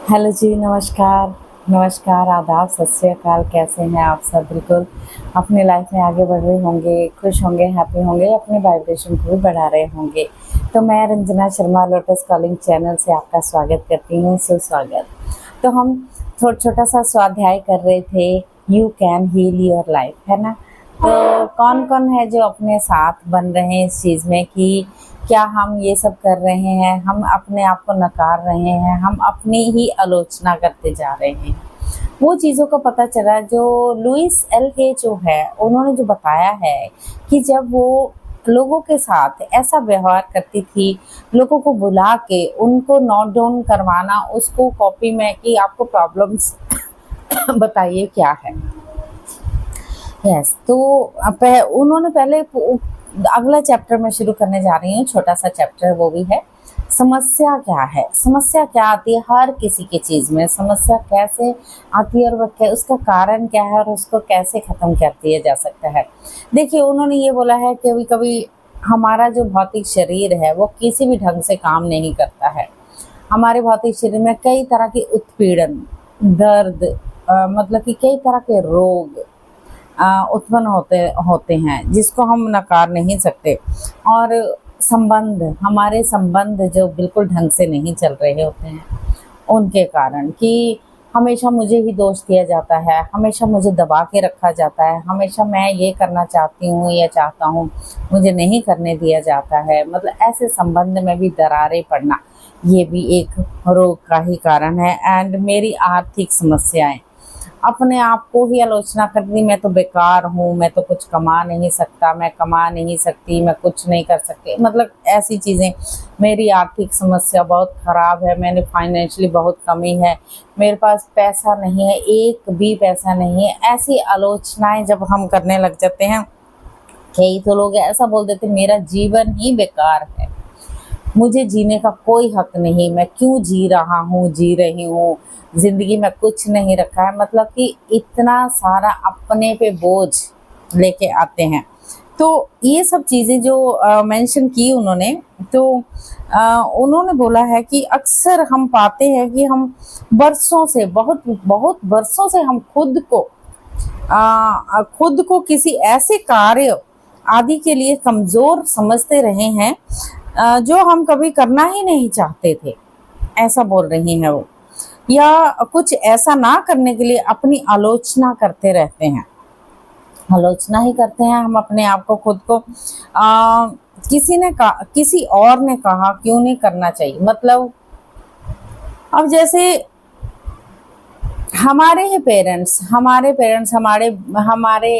Hello जी, नमस्कार। नमस्कार, आदाब, सत श्री अकाल। कैसे हैं आप सब? बिल्कुल अपनी लाइफ में आगे बढ़ रहे होंगे, खुश होंगे, हैप्पी होंगे, अपने वाइब्रेशन को भी बढ़ा रहे होंगे। तो मैं Ranjana Sharma lotus calling channel से आपका स्वागत करती हूँ, सुस्वागत। तो हम छोटा सा स्वाध्याय कर रहे थे, you can heal your life, है ना। तो कौन कौन है जो अपने साथ बन रहे हैं इस चीज़ में कि क्या हम ये सब कर रहे हैं, हम अपने आप को नकार रहे हैं, हम अपनी ही आलोचना करते जा रहे हैं। वो चीज़ों का पता चला जो लुइस एल हे जो है उन्होंने जो बताया है कि जब वो लोगों के साथ ऐसा व्यवहार करती थी, लोगों को बुला के उनको नोट डाउन करवाना, उसको कॉपी में कि आपको प्रॉब्लम्स बताइए क्या है। यस, तो उन्होंने पहले अगला चैप्टर मैं शुरू करने जा रही हूँ, छोटा सा चैप्टर, वो भी है समस्या क्या है। समस्या क्या आती है हर किसी की चीज़ में, समस्या कैसे आती है और वह उसका कारण क्या है और उसको कैसे ख़त्म कर दिया जा सकता है। देखिए, उन्होंने ये बोला है कि कभी कभी हमारा जो भौतिक शरीर है वो किसी भी ढंग से काम नहीं करता है। हमारे भौतिक शरीर में कई तरह के उत्पीड़न, दर्द, मतलब कि कई तरह के रोग उत्पन्न होते होते हैं जिसको हम नकार नहीं सकते। और हमारे संबंध जो बिल्कुल ढंग से नहीं चल रहे होते हैं उनके कारण, कि हमेशा मुझे ही दोष दिया जाता है, हमेशा मुझे दबा के रखा जाता है, हमेशा मैं ये करना चाहती हूँ या चाहता हूँ, मुझे नहीं करने दिया जाता है। मतलब ऐसे संबंध में भी दरारें पड़ना, ये भी एक रोग का ही कारण है। एंड मेरी आर्थिक समस्याएं, अपने आप को ही आलोचना करती, मैं तो बेकार हूँ, मैं तो कुछ कमा नहीं सकता, मैं कमा नहीं सकती, मैं कुछ नहीं कर सकती, मतलब ऐसी चीज़ें। मेरी आर्थिक समस्या बहुत ख़राब है, मैंने फाइनेंशियली बहुत कमी है, मेरे पास पैसा नहीं है, एक भी पैसा नहीं है। ऐसी आलोचनाएं जब हम करने लग जाते हैं, कई तो लोग ऐसा बोल देते मेरा जीवन ही बेकार है, मुझे जीने का कोई हक नहीं, मैं क्यों जी रहा हूँ, जी रही हूँ, ज़िंदगी में कुछ नहीं रखा है। मतलब कि इतना सारा अपने पे बोझ लेके आते हैं। तो ये सब चीज़ें जो मेंशन की उन्होंने, तो उन्होंने बोला है कि अक्सर हम पाते हैं कि हम बरसों से, बहुत बहुत बरसों से हम खुद को किसी ऐसे कार्य आदि के लिए कमज़ोर समझते रहे हैं जो हम कभी करना ही नहीं चाहते थे, ऐसा बोल रही हैं वो। या कुछ ऐसा ना करने के लिए अपनी आलोचना करते रहते हैं, आलोचना ही करते हैं हम अपने आप को, खुद को। किसी और ने कहा क्यों नहीं करना चाहिए। मतलब अब जैसे हमारे पेरेंट्स, हमारे हमारे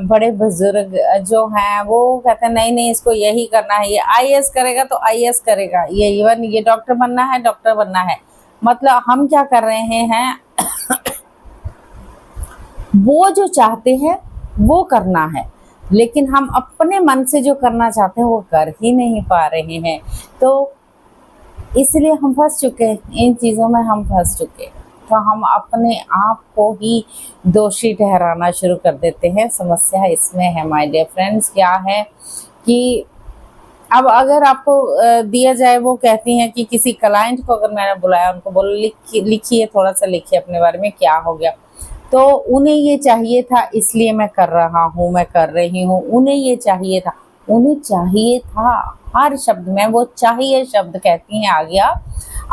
बड़े बुजुर्ग जो हैं वो कहते हैं नहीं नहीं, इसको यही करना है, ये आईएएस करेगा तो आईएएस करेगा, ये इवन ये डॉक्टर बनना है, डॉक्टर बनना है। मतलब हम क्या कर रहे हैं, वो जो चाहते हैं वो करना है, लेकिन हम अपने मन से जो करना चाहते हैं वो कर ही नहीं पा रहे हैं। तो इसलिए हम फंस चुके हैं, इन चीज़ों में हम फंस चुके हैं। तो हम अपने आप को ही दोषी ठहराना शुरू कर देते हैं। समस्या इसमें है माय डियर फ्रेंड्स, क्या है कि अब अगर आपको दिया जाए, वो कहती हैं कि किसी क्लाइंट को अगर मैंने बुलाया, उनको बोलो लिखिए, थोड़ा सा लिखिए अपने बारे में क्या हो गया। तो उन्हें ये चाहिए था इसलिए मैं कर रहा हूँ, मैं कर रही हूँ, उन्हें ये चाहिए था, उन्हें चाहिए था, हर शब्द में वो चाहिए शब्द कहती हैं आ गया।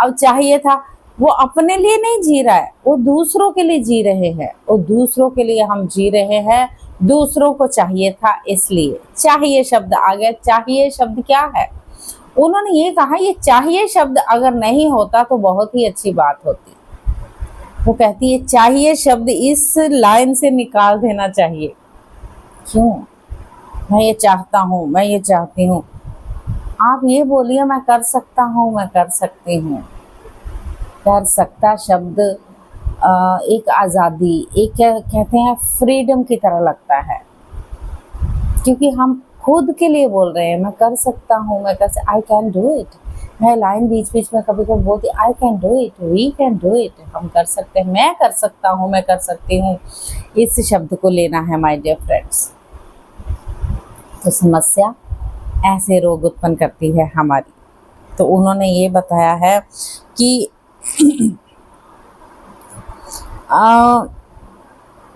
अब चाहिए था, वो अपने लिए नहीं जी रहा है, वो दूसरों के लिए जी रहे हैं, वो दूसरों के लिए हम जी रहे हैं, दूसरों को चाहिए था, इसलिए चाहिए शब्द आ गया। चाहिए शब्द क्या है, उन्होंने ये कहा ये चाहिए शब्द अगर नहीं होता तो बहुत ही अच्छी बात होती। वो कहती है चाहिए शब्द इस लाइन से निकाल देना चाहिए। क्यों? मैं ये चाहता हूँ, मैं ये चाहती हूँ। आप ये बोलिए मैं कर सकता हूँ, मैं कर सकती हूँ। कर सकता शब्द एक आज़ादी, एक क्या कहते हैं, फ्रीडम की तरह लगता है, क्योंकि हम खुद के लिए बोल रहे हैं। मैं कर सकता हूँ, मैं आई कैन डू इट। मैं लाइन बीच बीच में कभी कभी बोलती I can do it, we can do it, हम कर सकते हैं, मैं कर सकता हूँ, मैं कर सकती हूँ। इस शब्द को लेना है माय डियर फ्रेंड्स। तो समस्या ऐसे रोग उत्पन्न करती है हमारी। तो उन्होंने ये बताया है कि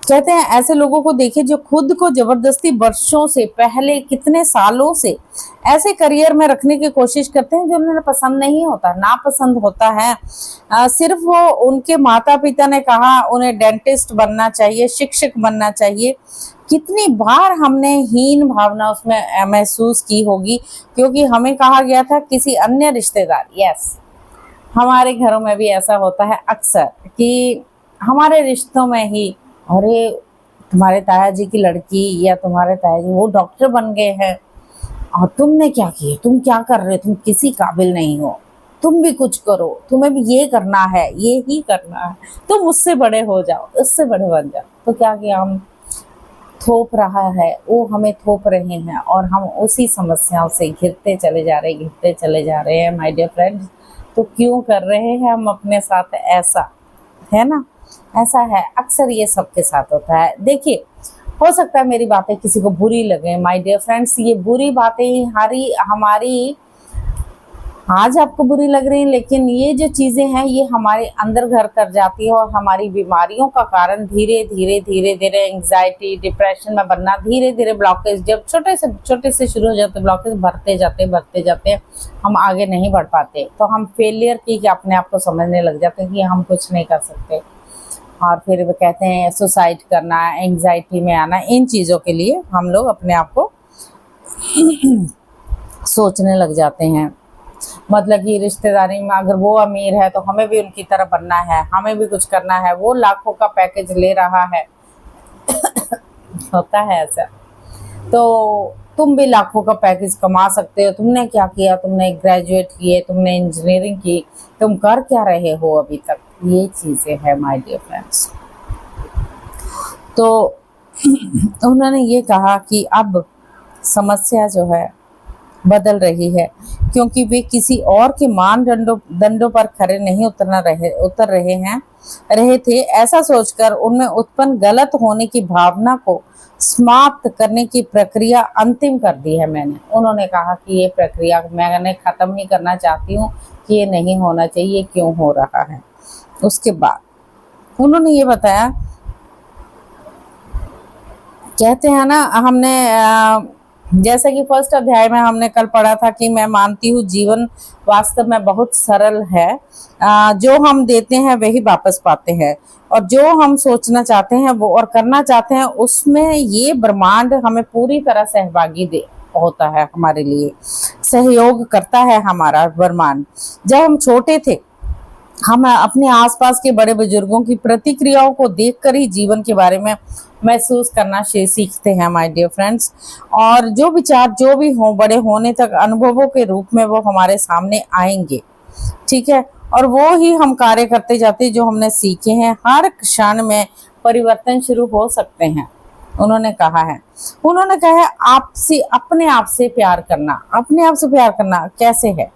कहते हैं ऐसे लोगों को देखिए जो खुद को जबरदस्ती वर्षों से, पहले कितने सालों से ऐसे करियर में रखने की कोशिश करते हैं जो उन्हें पसंद नहीं होता, नापसंद होता है। सिर्फ वो उनके माता पिता ने कहा उन्हें डेंटिस्ट बनना चाहिए, शिक्षक बनना चाहिए। कितनी बार हमने हीन भावना उसमें महसूस की होगी, क्योंकि हमें कहा गया था किसी अन्य रिश्तेदार, यस, हमारे घरों में भी ऐसा होता है अक्सर कि हमारे रिश्तों में ही, अरे तुम्हारे ताया जी की लड़की या तुम्हारे ताया जी वो डॉक्टर बन गए हैं और तुमने क्या किया, तुम क्या कर रहे हो, तुम किसी काबिल नहीं हो, तुम भी कुछ करो, तुम्हें भी ये करना है, ये ही करना है, तुम उससे बड़े हो जाओ, उससे बड़े बन जाओ। तो क्या किया, हम थोप रहा है, वो हमें थोप रहे हैं और हम उसी समस्याओं से घिरते चले जा रहे हैं माय डियर फ्रेंड्स। तो क्यों कर रहे हैं हम अपने साथ ऐसा, है ना? ऐसा है, अक्सर ये सबके साथ होता है। देखिए, हो सकता है मेरी बातें किसी को बुरी लगे माय डियर फ्रेंड्स, ये बुरी बातें ही हमारी आज आपको बुरी लग रही हैं, लेकिन ये जो चीजें हैं ये हमारे अंदर घर कर जाती है और हमारी बीमारियों का कारण धीरे धीरे एंग्जाइटी, डिप्रेशन में बनना, धीरे धीरे ब्लॉकेज, जब छोटे से शुरू हो जाते ब्लॉकेज भरते जाते हम आगे नहीं बढ़ पाते, तो हम फेलियर की अपने आप को समझने लग जाते हैं कि हम कुछ नहीं कर सकते, और फिर वो कहते हैं सुसाइड करना, एंग्जाइटी में आना, इन चीज़ों के लिए हम लोग अपने आप को सोचने लग जाते हैं। मतलब कि रिश्तेदारी में अगर वो अमीर है तो हमें भी उनकी तरह बनना है, हमें भी कुछ करना है, वो लाखों का पैकेज ले रहा है होता है ऐसा, तो तुम भी लाखों का पैकेज कमा सकते हो, तुमने क्या किया, तुमने ग्रेजुएट किए, तुमने इंजीनियरिंग की, तुम कर क्या रहे हो अभी तक, ये चीज़ें हैं माय डियर फ्रेंड्स। तो उन्होंने ये कहा कि अब समस्या जो है बदल रही है, क्योंकि वे किसी और के मानदंडों पर खरे नहीं उतर रहे थे। ऐसा सोचकर उनमें उत्पन्न गलत होने की भावना को समाप्त करने की प्रक्रिया अंतिम कर दी है मैंने। उन्होंने कहा कि ये प्रक्रिया मैंने ख़त्म ही करना चाहती हूँ कि ये नहीं होना चाहिए, क्यों हो रहा है। उसके बाद उन्होंने ये बताया, कहते हैं ना, हमने जैसे कि फर्स्ट अध्याय में हमने कल पढ़ा था कि मैं मानती हूँ जीवन वास्तव में बहुत सरल है, जो हम देते हैं वही वापस पाते हैं, और जो हम सोचना चाहते हैं वो और करना चाहते हैं उसमें ये ब्रह्मांड हमें पूरी तरह सहभागी होता है, हमारे लिए सहयोग करता है हमारा ब्रह्मांड। जब हम छोटे थे हम अपने आसपास के बड़े बुजुर्गों की प्रतिक्रियाओं को देखकर ही जीवन के बारे में महसूस करना सीखते हैं माय डियर फ्रेंड्स, और जो विचार जो भी हो बड़े होने तक अनुभवों के रूप में वो हमारे सामने आएंगे, ठीक है, और वो ही हम कार्य करते जाते जो हमने सीखे हैं। हर क्षण में परिवर्तन शुरू हो सकते हैं, उन्होंने कहा है। उन्होंने कहा है अपने आप से प्यार करना। अपने आप से प्यार करना कैसे है?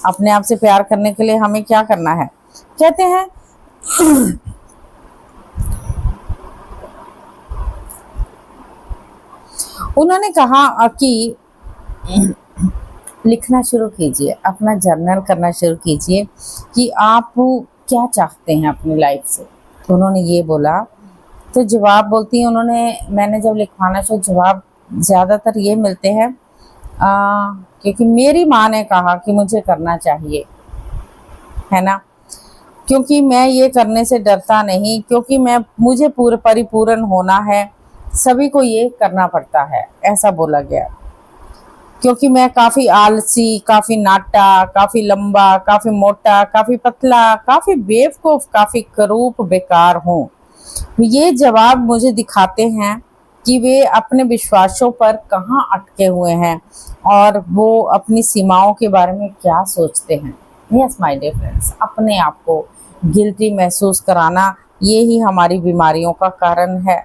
अपने आप से प्यार करने के लिए हमें क्या करना है? कहते हैं उन्होंने कहा कि लिखना शुरू कीजिए, अपना जर्नल करना शुरू कीजिए कि आप क्या चाहते हैं अपनी लाइफ से। तो उन्होंने ये बोला, तो जवाब बोलती हैं उन्होंने, मैंने जब लिखवाना शुरू, जवाब ज़्यादातर ये मिलते हैं क्योंकि मेरी माँ ने कहा कि मुझे करना चाहिए, है ना, क्योंकि मैं ये करने से डरता नहीं, क्योंकि मुझे परिपूर्ण होना है, सभी को ये करना पड़ता है, ऐसा बोला गया। क्योंकि मैं काफ़ी आलसी, काफ़ी नाटा, काफ़ी लंबा, काफ़ी मोटा, काफ़ी पतला, काफ़ी बेवकूफ़, काफ़ी करूप, बेकार हूँ। ये जवाब मुझे दिखाते हैं कि वे अपने विश्वासों पर कहाँ अटके हुए हैं और वो अपनी सीमाओं के बारे में क्या सोचते हैं। यस माय डियर फ्रेंड्स, अपने आप को गिल्टी महसूस कराना ये ही हमारी बीमारियों का कारण है।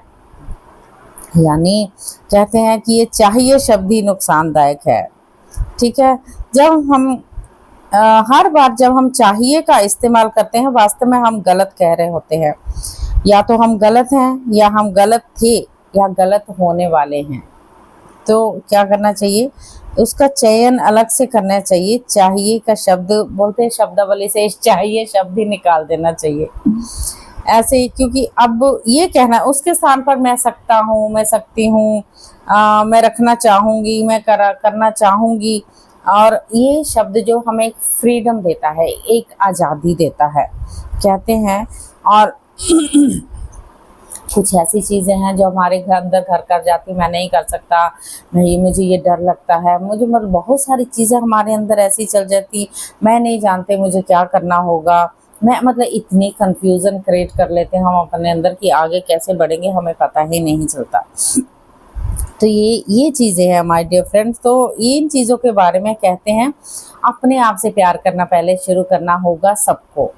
यानी कहते हैं कि ये चाहिए शब्द ही नुकसानदायक है, ठीक है। जब हम हर बार जब हम चाहिए का इस्तेमाल करते हैं, वास्तव में हम गलत कह रहे होते हैं। या तो हम गलत हैं, या हम गलत थे, या गलत होने वाले हैं। तो क्या करना चाहिए? उसका चयन अलग से करना चाहिए। चाहिए का शब्द बोलते हैं, शब्दावली से चाहिए शब्द ही निकाल देना चाहिए। ऐसे, क्योंकि अब ये कहना उसके स्थान पर मैं सकता हूँ, मैं सकती हूँ, मैं रखना चाहूँगी, मैं करना चाहूँगी, और ये शब्द जो हमें एक फ्रीडम देता है, एक आज़ादी देता है कहते हैं। और कुछ ऐसी चीज़ें हैं जो हमारे घर अंदर घर कर जाती, मैं नहीं कर सकता, नहीं मुझे ये डर लगता है, मुझे मतलब बहुत सारी चीज़ें हमारे अंदर ऐसी चल जाती, मैं नहीं जानते मुझे क्या करना होगा, मैं मतलब इतनी कन्फ्यूज़न क्रिएट कर लेते हैं हम अपने अंदर कि आगे कैसे बढ़ेंगे हमें पता ही नहीं चलता। तो ये चीज़ें हैं माय डियर फ्रेंड्स। तो इन चीज़ों के बारे में कहते हैं, अपने आप से प्यार करना पहले शुरू करना होगा सबको।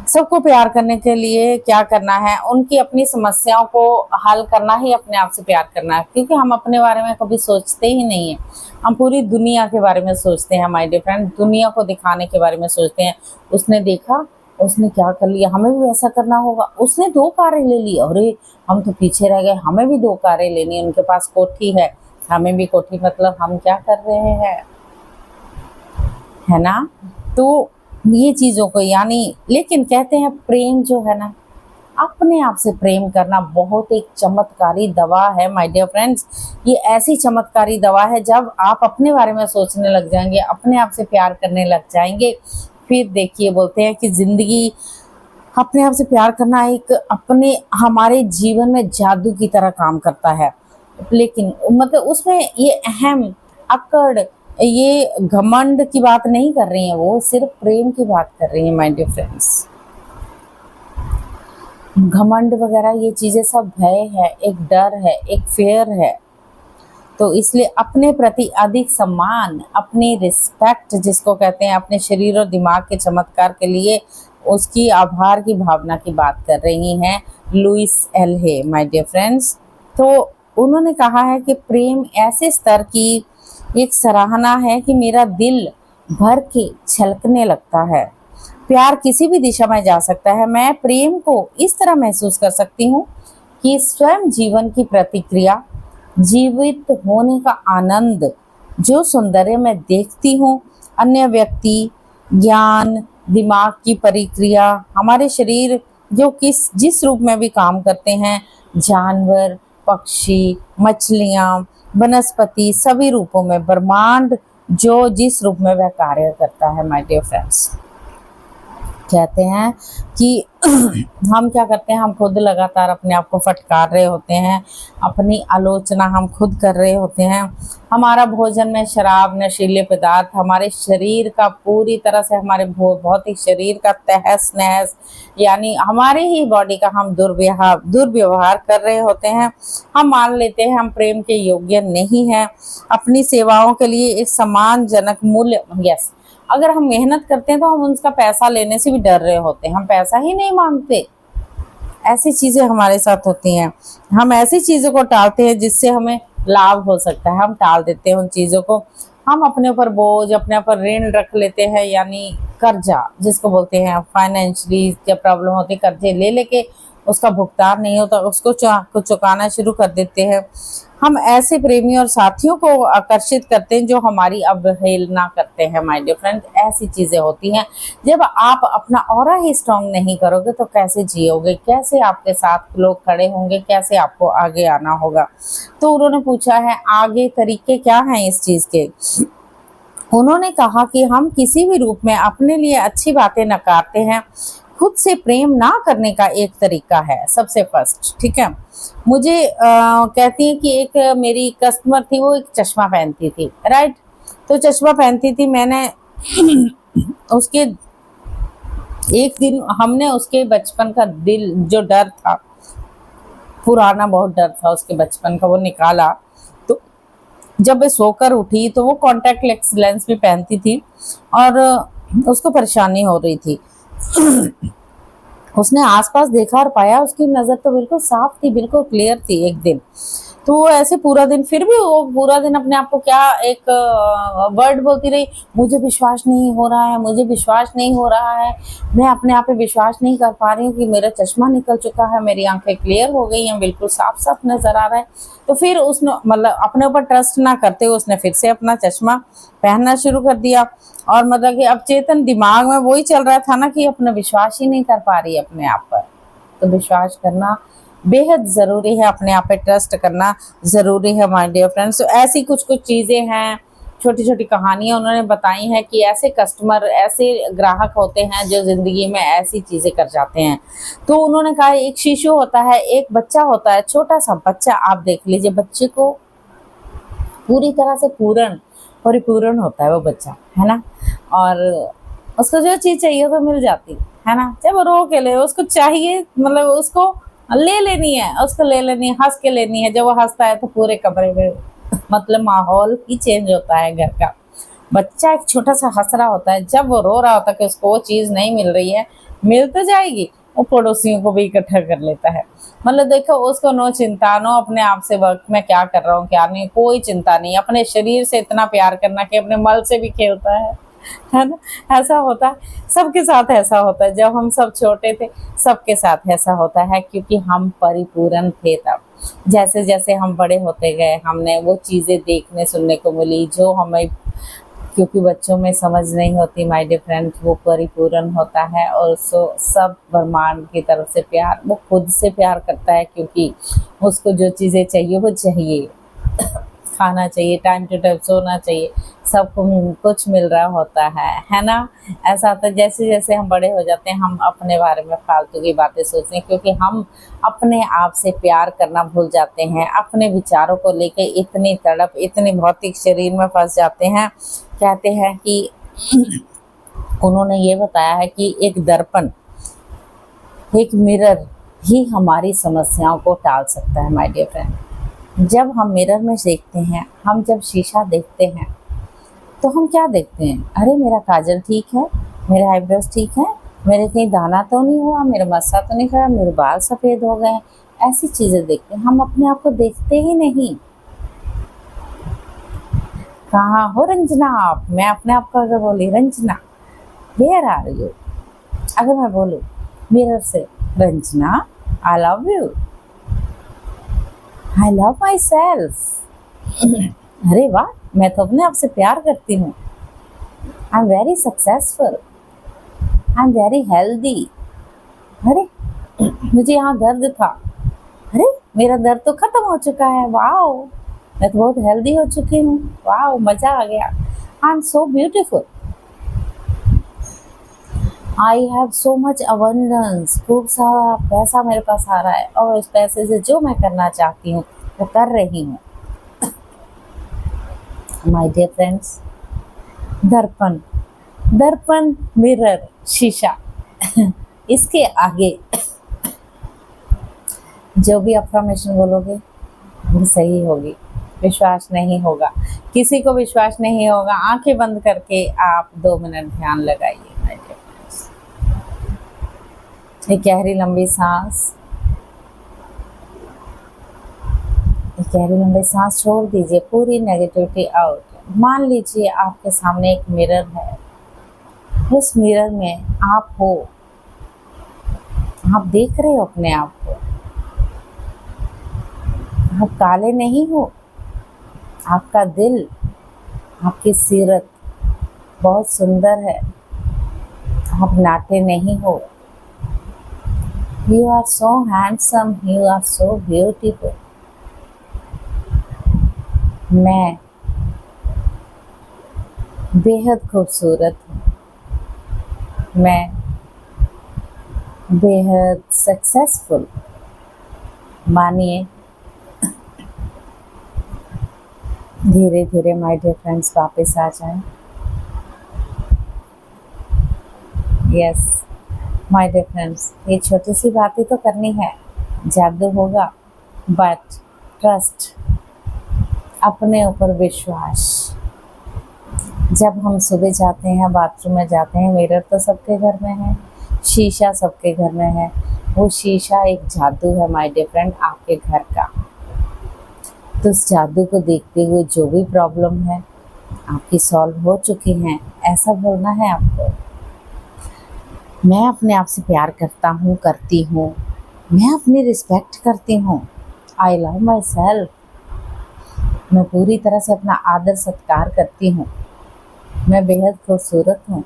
सबको प्यार करने के लिए क्या करना है, उनकी अपनी समस्याओं को हल करना ही अपने आप से प्यार करना है, क्योंकि हम अपने बारे में कभी सोचते ही नहीं हैं। हम पूरी दुनिया के बारे में सोचते हैं माय डियर फ्रेंड, दुनिया को दिखाने के बारे में सोचते हैं। उसने देखा, उसने क्या कर लिया, हमें भी ऐसा करना होगा, उसने 2 कारें ले ली, अरे हम तो पीछे रह गए, हमें भी 2 कारें लेनी है, उनके पास कोठी है, हमें भी कोठी, मतलब हम क्या कर रहे हैं, है ना? तो ये चीज़ों को यानी, लेकिन कहते हैं प्रेम जो है ना, अपने आप से प्रेम करना बहुत एक चमत्कारी दवा है माय डियर फ्रेंड्स। ये ऐसी चमत्कारी दवा है, जब आप अपने बारे में सोचने लग जाएंगे, अपने आप से प्यार करने लग जाएंगे, फिर देखिए बोलते हैं कि ज़िंदगी, अपने आप से प्यार करना एक अपने हमारे जीवन में जादू की तरह काम करता है। लेकिन मतलब उसमें ये अहम अक्कड़, ये घमंड की बात नहीं कर रही हैं, वो सिर्फ प्रेम की बात कर रही हैं माय डियर फ्रेंड्स। घमंड वगैरह ये चीज़ें सब भय है, एक डर है, एक फ़ियर है। तो इसलिए अपने प्रति अधिक सम्मान, अपनी रिस्पेक्ट जिसको कहते हैं, अपने शरीर और दिमाग के चमत्कार के लिए उसकी आभार की भावना की बात कर रही हैं Louise L Hay my dear friends. तो उन्होंने कहा है कि प्रेम ऐसे स्तर की एक सराहना है कि मेरा दिल भर के छलकने लगता है। प्यार किसी भी दिशा में जा सकता है। मैं प्रेम को इस तरह महसूस कर सकती हूँ कि स्वयं जीवन की प्रतिक्रिया, जीवित होने का आनंद, जो सौंदर्य मैं देखती हूँ, अन्य व्यक्ति, ज्ञान, दिमाग की प्रक्रिया, हमारे शरीर जो जिस रूप में भी काम करते हैं, जानवर, पक्षी, मछलियाँ, वनस्पति, सभी रूपों में ब्रह्मांड जो जिस रूप में वह कार्य करता है माय डियर फ्रेंड्स। कहते हैं कि हम क्या करते हैं, हम खुद लगातार अपने आप को फटकार रहे होते हैं, अपनी आलोचना हम खुद कर रहे होते हैं। हमारा भोजन में शराब, नशीले पदार्थ हमारे शरीर का पूरी तरह से, हमारे भौतिक शरीर का तहस नहस, यानी हमारे ही बॉडी का हम दुर्व्यवहार कर रहे होते हैं। हम मान लेते हैं हम प्रेम के योग्य नहीं हैं। अपनी सेवाओं के लिए एक सम्मानजनक मूल्य, यस, अगर हम मेहनत करते हैं तो हम उसका पैसा लेने से भी डर रहे होते हैं, हम पैसा ही नहीं मांगते। ऐसी चीज़ें हमारे साथ होती हैं। हम ऐसी चीज़ों को टालते हैं जिससे हमें लाभ हो सकता है, हम टाल देते हैं उन चीज़ों को। हम अपने ऊपर बोझ, अपने ऊपर ऋण रख लेते हैं, यानी कर्जा जिसको बोलते हैं, फाइनेंशियली जब प्रॉब्लम होती है कर्जे ले लेके उसका भुगतान नहीं होता, उसको चुकाना शुरू कर देते हैं। हम ऐसे प्रेमी और साथियों को आकर्षित करते हैं जो हमारी अवहेलना करते हैं माय डियर फ्रेंड। ऐसी चीज़ें होती हैं। जब आप अपना ऑरा ही स्ट्रांग नहीं करोगे तो कैसे जियोगे, कैसे आपके साथ लोग खड़े होंगे, कैसे आपको आगे आना होगा। तो उन्होंने पूछा है आगे तरीके क्या हैं इस चीज़ के। उन्होंने कहा कि हम किसी भी रूप में अपने लिए अच्छी बातें नकारते हैं। खुद से प्रेम ना करने का एक तरीका है सबसे फर्स्ट, ठीक है। मुझे कहती है कि एक मेरी कस्टमर थी, वो एक चश्मा पहनती थी, राइट। तो चश्मा पहनती थी, मैंने उसके एक दिन हमने उसके बचपन का दिल जो डर था, पुराना बहुत डर था उसके बचपन का, वो निकाला। तो जब वे सोकर उठी तो वो कॉन्टैक्ट लेंस भी पहनती थी और उसको परेशानी हो रही थी। उसने आसपास देखा और पाया उसकी नज़र तो बिल्कुल साफ थी, बिल्कुल क्लियर थी एक दिन। तो वो ऐसे पूरा दिन, फिर भी वो पूरा दिन अपने आप को क्या एक वर्ड बोलती रही, मुझे विश्वास नहीं हो रहा है, मुझे विश्वास नहीं हो रहा है, मैं अपने आप पे विश्वास नहीं कर पा रही हूँ कि मेरा चश्मा निकल चुका है, मेरी आंखें क्लियर हो गई हैं, बिल्कुल साफ साफ नज़र आ रहा है। तो फिर उसने मतलब अपने ऊपर ट्रस्ट ना करते हुए उसने फिर से अपना चश्मा पहनना शुरू कर दिया। और मतलब कि अब चेतन दिमाग में वही चल रहा था ना कि अपना विश्वास ही नहीं कर पा रही अपने आप पर। तो विश्वास करना बेहद ज़रूरी है, अपने आप पे ट्रस्ट करना ज़रूरी है माय डियर फ्रेंड्स। तो ऐसी कुछ-कुछ चीज़ें हैं, छोटी-छोटी कहानियाँ उन्होंने बताई हैं कि ऐसे कस्टमर, ऐसे ग्राहक होते हैं जो ज़िंदगी में ऐसी चीज़ें कर जाते हैं। तो उन्होंने कहा एक शिशु होता है, एक बच्चा होता है, छोटा-सा बच्चा, आप देख लीजिए बच्चे को पूरी तरह से परिपूर्ण होता है वो बच्चा, है ना? और उसको जो चीज़ चाहिए वो मिल जाती है ना? चाहे वो रो के ले, उसको चाहिए, मतलब उसको ले लेनी है, उसको ले लेनी है, हँस के लेनी है। जब वो हँसता है तो पूरे कमरे में मतलब माहौल ही चेंज होता है घर का। बच्चा एक छोटा-सा हँस रहा होता है, जब वो रो रहा होता है कि उसको वो चीज़ नहीं मिल रही है, मिल तो जाएगी, वो पड़ोसियों को भी इकट्ठा कर लेता है। मतलब देखो उसको नो चिंता, नो अपने आप से वर्क में क्या कर रहा हूँ, क्या नहीं, कोई चिंता नहीं। अपने शरीर से इतना प्यार करना कि अपने मल से भी खेलता है ना? ऐसा होता है, सबके साथ ऐसा होता है। जब हम सब छोटे थे, सबके साथ ऐसा होता है क्योंकि हम परिपूर्ण थे तब। जैसे-जैसे हम बड़े होते गए, हमने वो चीज़ें देखने सुनने को मिली जो हमें, क्योंकि बच्चों में समझ नहीं होती माय डियर फ्रेंड्स, वो परिपूर्ण होता है और सब ब्रह्मांड की तरफ से प्यार, वो खुद से प्यार करता है क्योंकि उसको जो चीज़ें चाहिए वो चाहिए। खाना चाहिए, टाइम टू टाइम सोना चाहिए, सबको कुछ मिल रहा होता है ना? ऐसा होता है जैसे-जैसे हम बड़े हो जाते हैं, हम अपने बारे में फालतू की बातें सोचते हैं क्योंकि हम अपने आप से प्यार करना भूल जाते हैं। अपने विचारों को लेके इतनी तड़प, इतनी भौतिक शरीर में फँस जाते हैं। कहते हैं कि उन्होंने ये बताया है कि एक दर्पण, एक मिरर ही हमारी समस्याओं को टाल सकता है माय डियर फ्रेंड। जब हम मिरर में देखते हैं, हम जब शीशा देखते हैं, तो हम क्या देखते हैं? अरे मेरा काजल ठीक है, मेरे आईब्रोज ठीक है, मेरे कहीं दाना तो नहीं हुआ, मेरा मस्सा तो नहीं खड़ा, मेरे बाल सफ़ेद हो गए, ऐसी चीज़ें देखते हैं। हम अपने आप को देखते ही नहीं। कहाँ हो रंजना आप? मैं अपने आप को अगर बोली रंजना वेयर आर यू, अगर मैं बोलूँ मिरर से Ranjana I love you, I love my self, अरे वाह मैं तो अपने आप से प्यार करती हूँ, I am very successful, I am very healthy, अरे मुझे यहाँ दर्द था, अरे मेरा दर्द तो खत्म हो चुका है, वाओ मैं तो बहुत हेल्दी हो चुकी हूँ, वाओ मज़ा आ गया, I am so beautiful, I have so much abundance, खूब सारा पैसा मेरे पास आ रहा है और इस पैसे से जो मैं करना चाहती हूँ वो कर रही हूँ। माय डियर फ्रेंड्स, दर्पण, दर्पण मिरर शीशा इसके आगे जो भी अफर्मेशन बोलोगे वो सही होगी। विश्वास नहीं होगा, किसी को विश्वास नहीं होगा। आंखें बंद करके आप 2 मिनट ध्यान लगाइए माय डियर फ्रेंड्स। एक गहरी लंबी सांस, एक गहरी लंबी सांस छोड़ दीजिए, पूरी नेगेटिविटी आउट। मान लीजिए आपके सामने एक मिरर है, उस मिरर में आप हो, आप देख रहे हो अपने आप को, आप काले नहीं हो, आपका दिल, आपकी सीरत बहुत सुंदर है, आप नाटे नहीं हो, you are so handsome, you are so beautiful. मैं बेहद खूबसूरत हूँ, मैं बेहद सक्सेसफुल। मानिए, धीरे धीरे माय डियर फ्रेंड्स वापस आ जाएं। यस माय डियर फ्रेंड्स, ये छोटी सी बातें तो करनी है, जादू होगा, बट ट्रस्ट, अपने ऊपर विश्वास। जब हम सुबह जाते हैं, बाथरूम में जाते हैं, मिरर तो सबके घर में है, शीशा सबके घर में है। वो शीशा एक जादू है माय डियर फ्रेंड आपके घर का। तो उस जादू को देखते हुए जो भी प्रॉब्लम है आपकी सॉल्व हो चुकी हैं, ऐसा बोलना है आपको। मैं अपने आप से प्यार करता हूँ, करती हूँ, मैं अपनी रिस्पेक्ट करती हूँ, आई लव माई सेल्फ, मैं पूरी तरह से अपना आदर सत्कार करती हूँ, मैं बेहद खूबसूरत हूँ,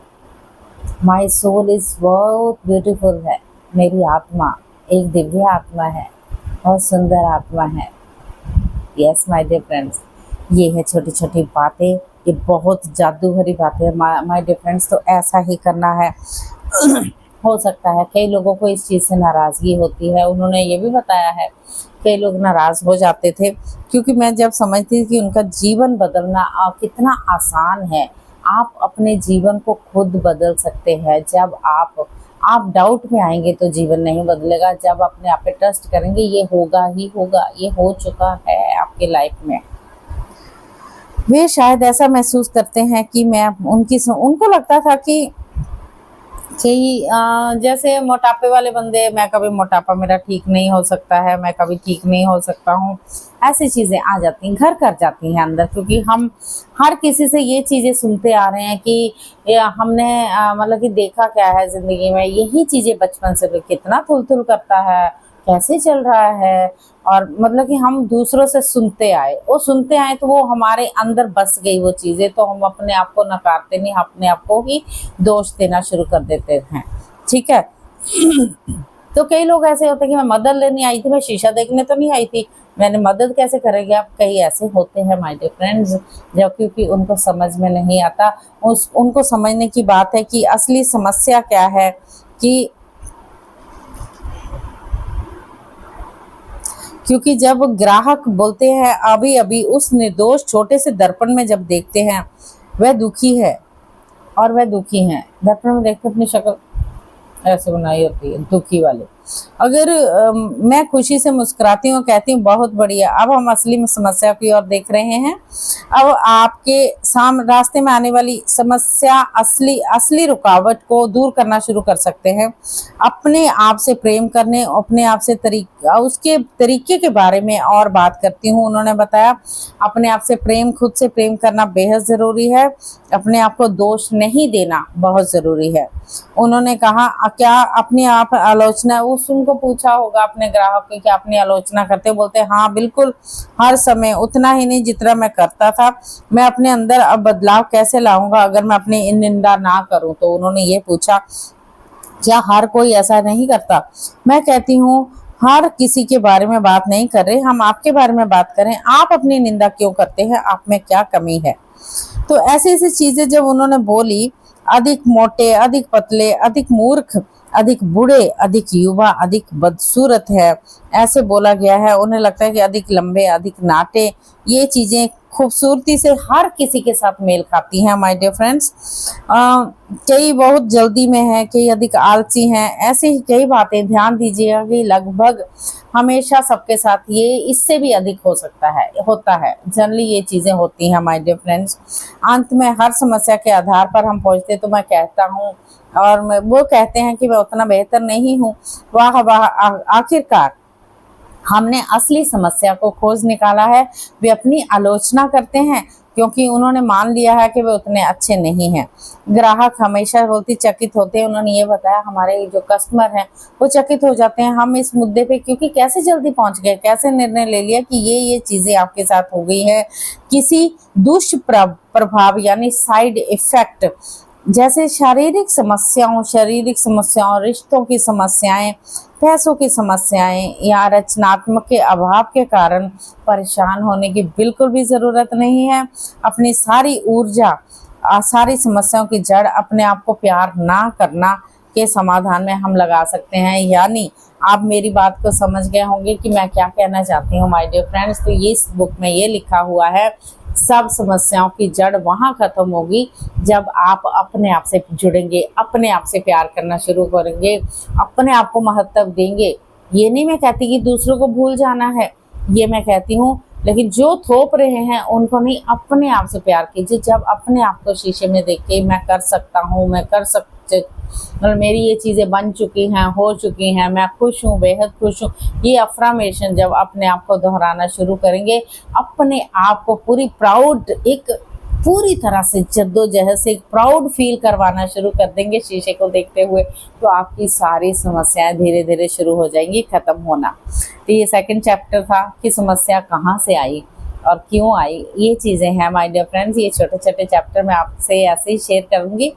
माई सोल इज़ बहुत ब्यूटीफुल है, मेरी आत्मा एक दिव्य आत्मा है, बहुत सुंदर आत्मा है। यस माय डियर फ्रेंड्स, ये है छोटी छोटी बातें, ये बहुत जादू भरी बातें हैं माय डियर फ्रेंड्स। तो ऐसा ही करना है। हो सकता है कई लोगों को इस चीज़ से नाराज़गी होती है, उन्होंने ये भी बताया है कई लोग नाराज़ हो जाते थे, क्योंकि मैं जब समझती थी कि उनका जीवन बदलना कितना आसान है। आप अपने जीवन को खुद बदल सकते हैं। जब आप डाउट में आएंगे तो जीवन नहीं बदलेगा। जब अपने आप पे ट्रस्ट करेंगे, ये होगा ही होगा, ये हो चुका है आपके लाइफ में। वे शायद ऐसा महसूस करते हैं कि मैं उनको लगता था कि जैसे मोटापे वाले बंदे, मैं कभी मोटापा मेरा ठीक नहीं हो सकता है, मैं कभी ठीक नहीं हो सकता हूँ, ऐसी चीज़ें आ जाती हैं, घर कर जाती हैं अंदर। क्योंकि हम हर किसी से ये चीज़ें सुनते आ रहे हैं कि हमने मतलब कि देखा क्या है ज़िंदगी में, यही चीज़ें बचपन से कितना थुल-थुल करता है, कैसे चल रहा है, और मतलब कि हम दूसरों से सुनते आए तो वो हमारे अंदर बस गई वो चीज़ें, तो हम अपने आप को नकारते नहीं, अपने आप को ही दोष देना शुरू कर देते हैं। ठीक है। तो कई लोग ऐसे होते हैं कि मैं मदद लेने आई थी, मैं शीशा देखने तो नहीं आई थी, मैंने मदद कैसे करेंगे आप। कई ऐसे होते हैं माय डियर फ्रेंड्स, जब क्योंकि उनको समझ में नहीं आता। उनको समझने की बात है कि असली समस्या क्या है, कि क्योंकि जब ग्राहक बोलते हैं अभी अभी उस निर्दोष छोटे से दर्पण में जब देखते हैं, वह दुखी है और वह दुखी हैं। दर्पण में देखते अपनी शक्ल ऐसे बनाई होती है, दुखी वाले। अगर मैं खुशी से मुस्कुराती हूँ, कहती हूँ बहुत बढ़िया, अब हम असली समस्या की ओर देख रहे हैं। अब आपके रास्ते में आने वाली समस्या, असली रुकावट को दूर करना शुरू कर सकते हैं। अपने आप से प्रेम करने, अपने आप से उसके तरीके के बारे में और बात करती हूँ। उन्होंने बताया अपने आप से प्रेम, खुद से प्रेम करना बेहद ज़रूरी है। अपने आप को दोष नहीं देना बहुत ज़रूरी है। उन्होंने कहा क्या अपनी आप आलोचना, उनको पूछा होगा अपने ग्राहक की कि अपनी आलोचना करते, बोलते हाँ बिल्कुल, हर समय, उतना ही नहीं जितना मैं करता था। मैं अपने अंदर अब बदलाव कैसे लाऊंगा अगर मैं अपनी निंदा ना करूं। तो उन्होंने ये पूछा क्या हर कोई ऐसा नहीं करता। मैं कहती हूँ हर किसी के बारे में बात नहीं कर रहे, हम आपके बारे में बात करें। आप अपनी निंदा क्यों करते हैं, आप में क्या कमी है। तो ऐसी ऐसी चीजें जब उन्होंने बोली, अधिक मोटे, अधिक पतले, अधिक मूर्ख, अधिक बूढ़े, अधिक युवा, अधिक बदसूरत है, ऐसे बोला गया है। उन्हें लगता है कि अधिक लंबे, अधिक नाटे, ये चीज़ें खूबसूरती से हर किसी के साथ मेल खाती हैं माय डियर फ्रेंड्स। कई बहुत जल्दी में हैं, कई अधिक आलसी हैं, ऐसे ही कई बातें। ध्यान दीजिएगा कि लगभग हमेशा सबके साथ ये इससे भी अधिक होता है। जनरली ये चीज़ें होती हैं माय डियर फ्रेंड्स। अंत में हर समस्या के आधार पर हम पहुँचते तो मैं कहता हूँ, और वो कहते हैं कि मैं उतना बेहतर नहीं हूँ। वाह वाह, आखिरकार हमने असली समस्या को खोज निकाला है। वे अपनी आलोचना करते हैं क्योंकि उन्होंने मान लिया है कि वे उतने अच्छे नहीं हैं। ग्राहक हमेशा बोलती चकित होते हैं। उन्होंने ये बताया हमारे जो कस्टमर हैं वो चकित हो जाते हैं हम इस मुद्दे पे, क्योंकि कैसे जल्दी पहुंच गए, कैसे निर्णय ले लिया कि ये चीज़ें आपके साथ हो गई है। किसी दुष्प्रभाव यानी साइड इफेक्ट, जैसे शारीरिक समस्याओं, रिश्तों की समस्याएं, पैसों की समस्याएं या रचनात्मक के अभाव के कारण परेशान होने की बिल्कुल भी ज़रूरत नहीं है। अपनी सारी ऊर्जा, सारी समस्याओं की जड़ अपने आप को प्यार ना करना के समाधान में हम लगा सकते हैं। यानी आप मेरी बात को समझ गए होंगे कि मैं क्या कहना चाहती हूँ माय डियर फ्रेंड्स। तो ये इस बुक में ये लिखा हुआ है, सब समस्याओं की जड़ वहाँ ख़त्म होगी जब आप अपने आप से जुड़ेंगे, अपने आप से प्यार करना शुरू करेंगे, अपने आप को महत्व देंगे। ये नहीं मैं कहती कि दूसरों को भूल जाना है, ये मैं कहती हूँ, लेकिन जो थोप रहे हैं उनको नहीं, अपने आप से प्यार कीजिए। जब अपने आप को शीशे में देख के मैं कर सकता हूँ, मैं कर सकते, मतलब मेरी ये चीज़ें बन चुकी हैं, हो चुकी हैं, मैं खुश हूँ, बेहद खुश हूँ, ये अफर्मेशन जब अपने आप को दोहराना शुरू करेंगे, अपने आप को पूरी तरह से जद्दोजहद से एक प्राउड फील करवाना शुरू कर देंगे शीशे को देखते हुए, तो आपकी सारी समस्याएं धीरे धीरे शुरू हो जाएंगी ख़त्म होना। तो ये सेकंड चैप्टर था कि समस्या कहाँ से आई और क्यों आई, ये चीज़ें हैं माय डियर फ्रेंड्स। ये छोटे छोटे चैप्टर मैं आपसे ऐसे ही शेयर करूँगी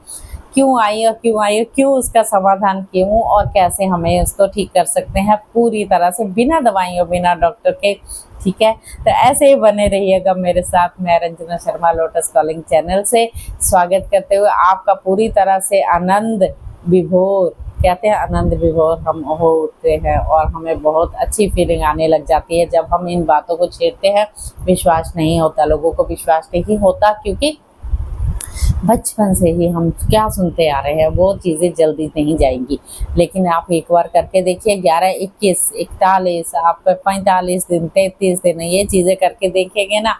क्यों आई और क्यों आई और क्यों उसका समाधान क्यों और कैसे हमें उसको ठीक कर सकते हैं पूरी तरह से बिना दवाइयों बिना डॉक्टर के। ठीक है, तो ऐसे ही बने रहिएगा मेरे साथ। मैं Ranjana Sharma lotus calling channel से स्वागत करते हुए आपका पूरी तरह से आनंद विभोर, कहते हैं आनंद विभोर हम होते हैं और हमें बहुत अच्छी फीलिंग आने लग जाती है जब हम इन बातों को छेड़ते हैं। विश्वास नहीं होता, लोगों को विश्वास नहीं होता क्योंकि बचपन से ही हम क्या सुनते आ रहे हैं वो चीज़ें जल्दी नहीं जाएंगी। लेकिन आप एक बार करके देखिए, 11, 21, 41, आप 45 दिन, 33 दिन ये चीज़ें करके देखेंगे ना,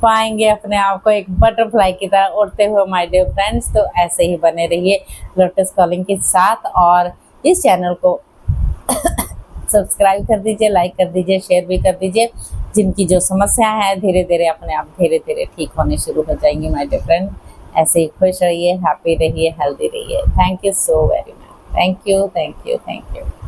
पाएंगे अपने आप को एक बटरफ्लाई की तरह उड़ते हुए माय डियर फ्रेंड्स। तो ऐसे ही बने रहिए लोटस कॉलिंग के साथ और इस चैनल को सब्सक्राइब कर दीजिए, लाइक कर दीजिए, शेयर भी कर दीजिए। जिनकी जो समस्या है धीरे धीरे अपने आप धीरे धीरे ठीक होने शुरू हो जाएंगी माय डियर फ्रेंड। ऐसे ही खुश रहिए, हैप्पी रहिए, हेल्दी रहिए। Thank you so very much. Thank you, thank you, thank you.